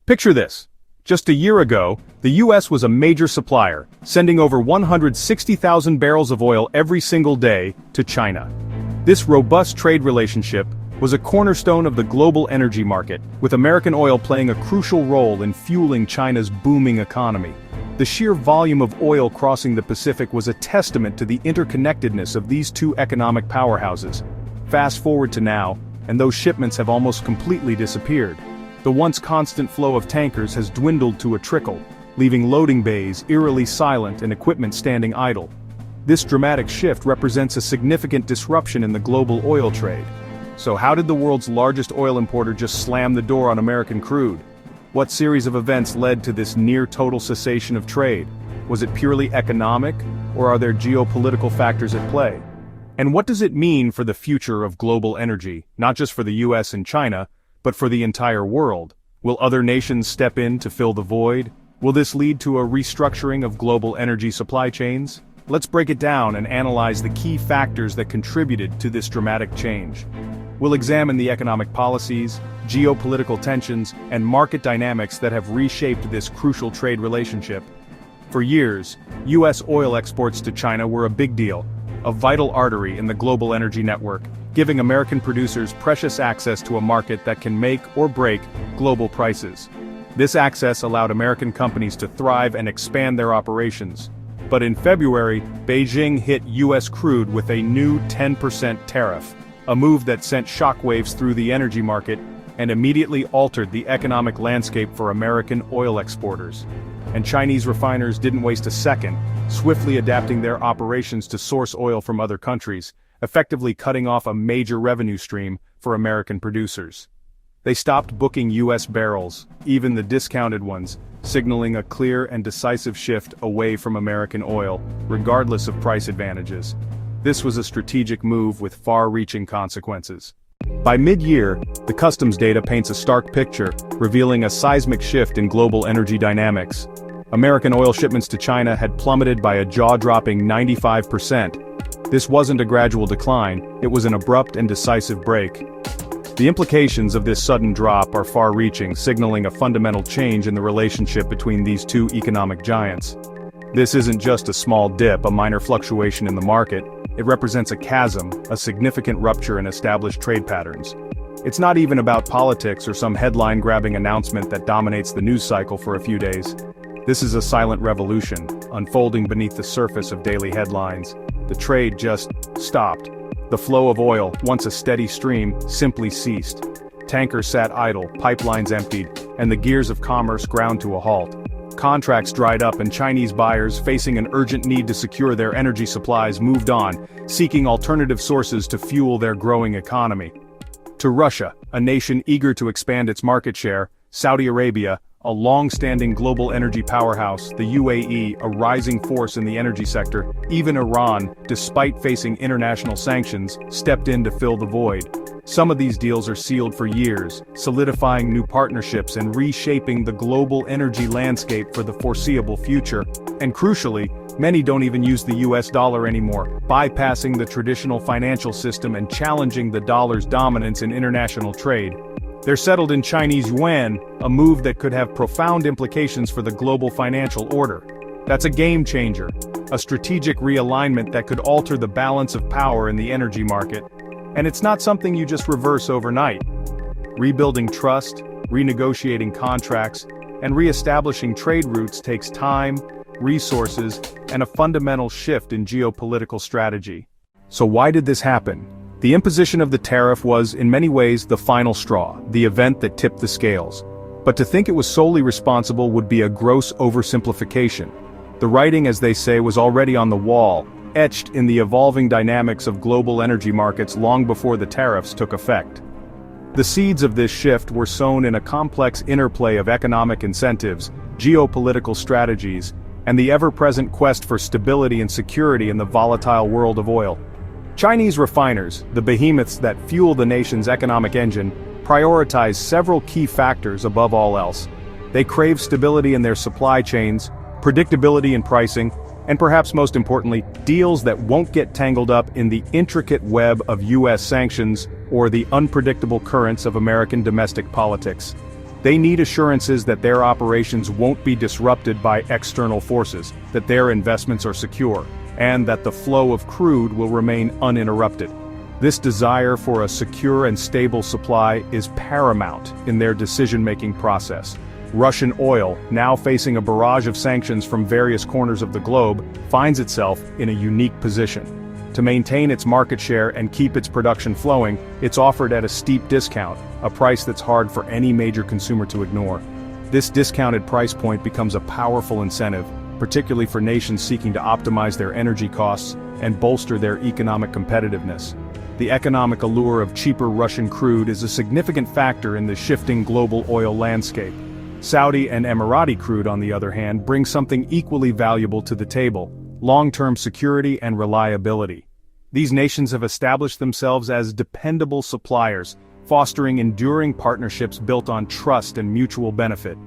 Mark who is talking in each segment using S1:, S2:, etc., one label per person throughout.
S1: Picture this. Just a year ago, the US was a major supplier, sending over 160,000 barrels of oil every single day to China. This robust trade relationship was a cornerstone of the global energy market, with American oil playing a crucial role in fueling China's booming economy. The sheer volume of oil crossing the Pacific was a testament to the interconnectedness of these two economic powerhouses. Fast forward to now, and those shipments have almost completely disappeared. The once constant flow of tankers has dwindled to a trickle, leaving loading bays eerily silent and equipment standing idle. This dramatic shift represents a significant disruption in the global oil trade. So how did the world's largest oil importer just slam the door on American crude? What series of events led to this near-total cessation of trade? Was it purely economic, or are there geopolitical factors at play? And what does it mean for the future of global energy, not just for the US and China, but for the entire world? Will other nations step in to fill the void? Will this lead to a restructuring of global energy supply chains? Let's break it down and analyze the key factors that contributed to this dramatic change. We'll examine the economic policies, geopolitical tensions, and market dynamics that have reshaped this crucial trade relationship. For years, US oil exports to China were a big deal, a vital artery in the global energy network, giving American producers precious access to a market that can make or break global prices. This access allowed American companies to thrive and expand their operations. But in February, Beijing hit US crude with a new 10% tariff, a move that sent shockwaves through the energy market and immediately altered the economic landscape for American oil exporters. And Chinese refiners didn't waste a second, swiftly adapting their operations to source oil from other countries, effectively cutting off a major revenue stream for American producers. They stopped booking US barrels, even the discounted ones, signaling a clear and decisive shift away from American oil, regardless of price advantages. This was a strategic move with far-reaching consequences. By mid-year, the customs data paints a stark picture, revealing a seismic shift in global energy dynamics. American oil shipments to China had plummeted by a jaw-dropping 95%. This wasn't a gradual decline, it was an abrupt and decisive break. The implications of this sudden drop are far-reaching, signaling a fundamental change in the relationship between these two economic giants. This isn't just a small dip, a minor fluctuation in the market. It represents a chasm, a significant rupture in established trade patterns. It's not even about politics or some headline-grabbing announcement that dominates the news cycle for a few days. This is a silent revolution, unfolding beneath the surface of daily headlines. The trade just stopped. The flow of oil, once a steady stream, simply ceased. Tankers sat idle, pipelines emptied, and the gears of commerce ground to a halt. Contracts dried up and Chinese buyers, facing an urgent need to secure their energy supplies, moved on, seeking alternative sources to fuel their growing economy. To Russia, a nation eager to expand its market share, Saudi Arabia, a long-standing global energy powerhouse, the UAE, a rising force in the energy sector, even Iran, despite facing international sanctions, stepped in to fill the void. Some of these deals are sealed for years, solidifying new partnerships and reshaping the global energy landscape for the foreseeable future. And crucially, many don't even use the US dollar anymore, bypassing the traditional financial system and challenging the dollar's dominance in international trade. They're settled in Chinese yuan, a move that could have profound implications for the global financial order. That's a game changer, a strategic realignment that could alter the balance of power in the energy market. And it's not something you just reverse overnight. Rebuilding trust, renegotiating contracts, and re-establishing trade routes takes time, resources, and a fundamental shift in geopolitical strategy. So why did this happen? The imposition of the tariff was, in many ways, the final straw, the event that tipped the scales. But to think it was solely responsible would be a gross oversimplification. The writing, as they say, was already on the wall, etched in the evolving dynamics of global energy markets long before the tariffs took effect. The seeds of this shift were sown in a complex interplay of economic incentives, geopolitical strategies, and the ever-present quest for stability and security in the volatile world of oil. Chinese refiners, the behemoths that fuel the nation's economic engine, prioritize several key factors above all else. They crave stability in their supply chains, predictability in pricing, and perhaps most importantly, deals that won't get tangled up in the intricate web of US sanctions or the unpredictable currents of American domestic politics. They need assurances that their operations won't be disrupted by external forces, that their investments are secure, and that the flow of crude will remain uninterrupted. This desire for a secure and stable supply is paramount in their decision-making process. Russian oil, now facing a barrage of sanctions from various corners of the globe, finds itself in a unique position. To maintain its market share and keep its production flowing, it's offered at a steep discount, a price that's hard for any major consumer to ignore. This discounted price point becomes a powerful incentive, particularly for nations seeking to optimize their energy costs and bolster their economic competitiveness. The economic allure of cheaper Russian crude is a significant factor in the shifting global oil landscape. Saudi and Emirati crude, on the other hand, bring something equally valuable to the table: long-term security and reliability. These nations have established themselves as dependable suppliers, fostering enduring partnerships built on trust and mutual benefit.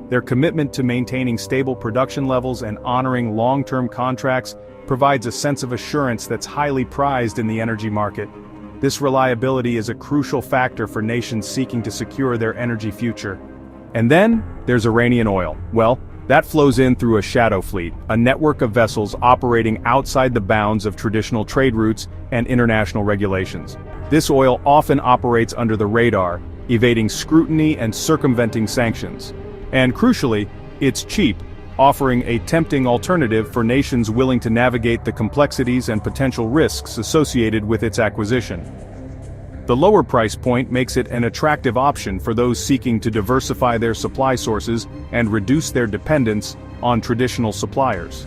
S1: Their commitment to maintaining stable production levels and honoring long-term contracts provides a sense of assurance that's highly prized in the energy market. This reliability is a crucial factor for nations seeking to secure their energy future. And then, there's Iranian oil. Well, that flows in through a shadow fleet, a network of vessels operating outside the bounds of traditional trade routes and international regulations. This oil often operates under the radar, evading scrutiny and circumventing sanctions. And crucially, it's cheap, offering a tempting alternative for nations willing to navigate the complexities and potential risks associated with its acquisition. The lower price point makes it an attractive option for those seeking to diversify their supply sources and reduce their dependence on traditional suppliers.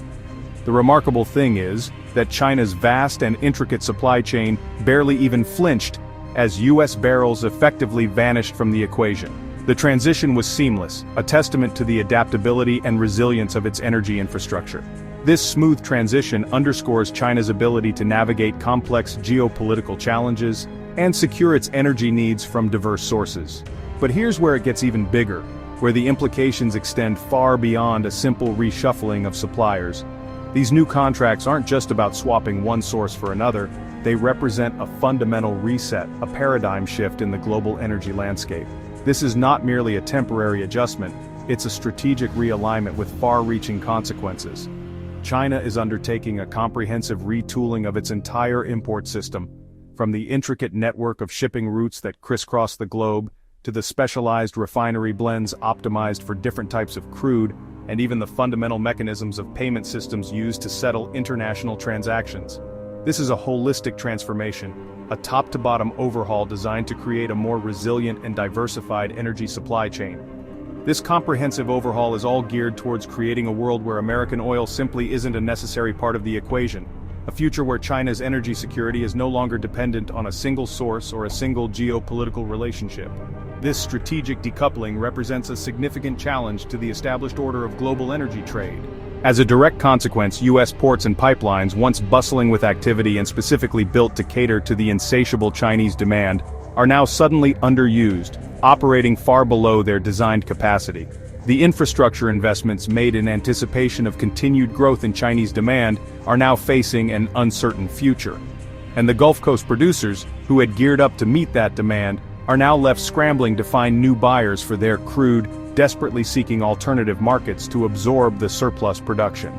S1: The remarkable thing is that China's vast and intricate supply chain barely even flinched as US barrels effectively vanished from the equation. The transition was seamless, a testament to the adaptability and resilience of its energy infrastructure. This smooth transition underscores China's ability to navigate complex geopolitical challenges and secure its energy needs from diverse sources. But here's where it gets even bigger, where the implications extend far beyond a simple reshuffling of suppliers. These new contracts aren't just about swapping one source for another, they represent a fundamental reset, a paradigm shift in the global energy landscape. This is not merely a temporary adjustment, it's a strategic realignment with far-reaching consequences. China is undertaking a comprehensive retooling of its entire import system, from the intricate network of shipping routes that crisscross the globe, to the specialized refinery blends optimized for different types of crude, and even the fundamental mechanisms of payment systems used to settle international transactions. This is a holistic transformation, a top-to-bottom overhaul designed to create a more resilient and diversified energy supply chain. This comprehensive overhaul is all geared towards creating a world where American oil simply isn't a necessary part of the equation. A future where China's energy security is no longer dependent on a single source or a single geopolitical relationship. This strategic decoupling represents a significant challenge to the established order of global energy trade. As a direct consequence, U.S. ports and pipelines, once bustling with activity and specifically built to cater to the insatiable Chinese demand, are now suddenly underused, operating far below their designed capacity. The infrastructure investments made in anticipation of continued growth in Chinese demand are now facing an uncertain future. And the Gulf Coast producers, who had geared up to meet that demand, are now left scrambling to find new buyers for their crude, desperately seeking alternative markets to absorb the surplus production.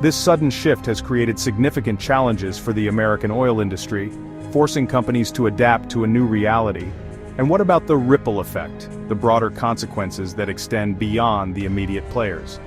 S1: This sudden shift has created significant challenges for the American oil industry, forcing companies to adapt to a new reality. And what about the ripple effect, the broader consequences that extend beyond the immediate players?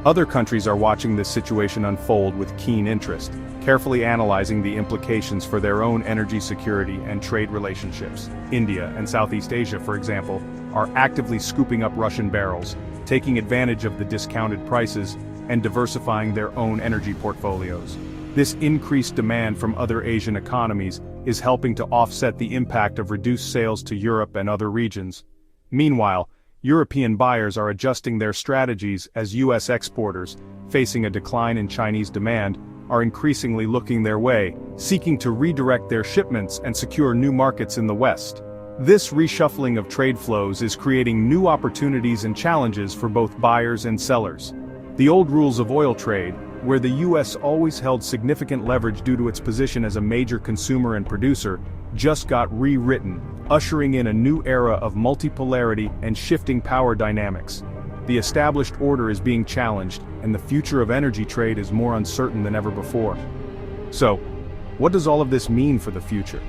S1: Other countries are watching this situation unfold with keen interest, carefully analyzing the implications for their own energy security and trade relationships. India and Southeast Asia, for example, are actively scooping up Russian barrels, taking advantage of the discounted prices and diversifying their own energy portfolios. This increased demand from other Asian economies is helping to offset the impact of reduced sales to Europe and other regions. Meanwhile, European buyers are adjusting their strategies as U.S. exporters, facing a decline in Chinese demand, are increasingly looking their way, seeking to redirect their shipments and secure new markets in the West. This reshuffling of trade flows is creating new opportunities and challenges for both buyers and sellers. The old rules of oil trade, where the U.S. always held significant leverage due to its position as a major consumer and producer, just got rewritten, ushering in a new era of multipolarity and shifting power dynamics. The established order is being challenged, and the future of energy trade is more uncertain than ever before. So, what does all of this mean for the future?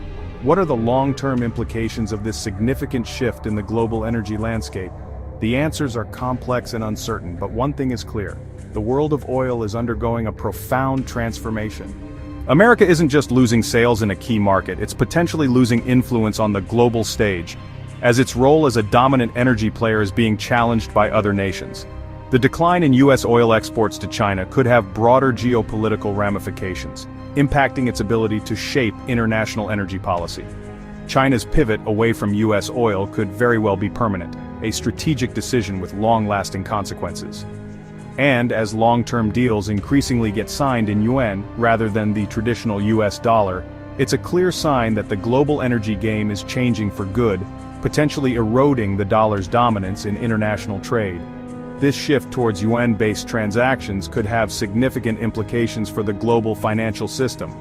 S1: What are the long-term implications of this significant shift in the global energy landscape? The answers are complex and uncertain, but one thing is clear: the world of oil is undergoing a profound transformation. America isn't just losing sales in a key market, it's potentially losing influence on the global stage, as its role as a dominant energy player is being challenged by other nations. The decline in U.S. oil exports to China could have broader geopolitical ramifications, impacting its ability to shape international energy policy. China's pivot away from U.S. oil could very well be permanent, a strategic decision with long-lasting consequences. And as long-term deals increasingly get signed in yuan rather than the traditional US dollar, it's a clear sign that the global energy game is changing for good, potentially eroding the dollar's dominance in international trade. This shift towards yuan-based transactions could have significant implications for the global financial system.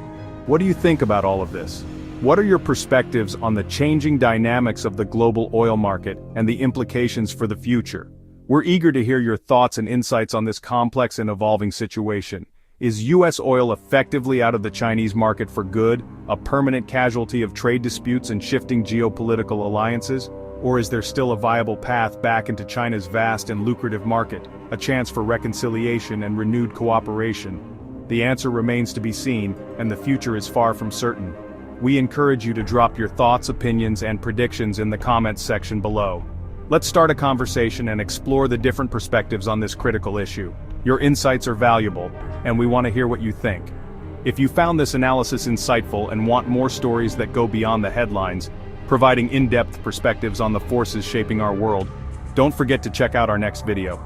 S1: What do you think about all of this? What are your perspectives on the changing dynamics of the global oil market and the implications for the future? We're eager to hear your thoughts and insights on this complex and evolving situation. Is U.S. oil effectively out of the Chinese market for good, a permanent casualty of trade disputes and shifting geopolitical alliances? Or is there still a viable path back into China's vast and lucrative market, a chance for reconciliation and renewed cooperation? The answer remains to be seen, and the future is far from certain. We encourage you to drop your thoughts, opinions, and predictions in the comments section below. Let's start a conversation and explore the different perspectives on this critical issue. Your insights are valuable, and we want to hear what you think. If you found this analysis insightful and want more stories that go beyond the headlines, providing in-depth perspectives on the forces shaping our world, don't forget to check out our next video.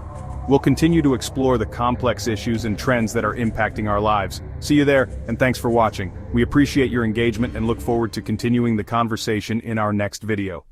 S1: We'll continue to explore the complex issues and trends that are impacting our lives. See you there, and thanks for watching. We appreciate your engagement and look forward to continuing the conversation in our next video.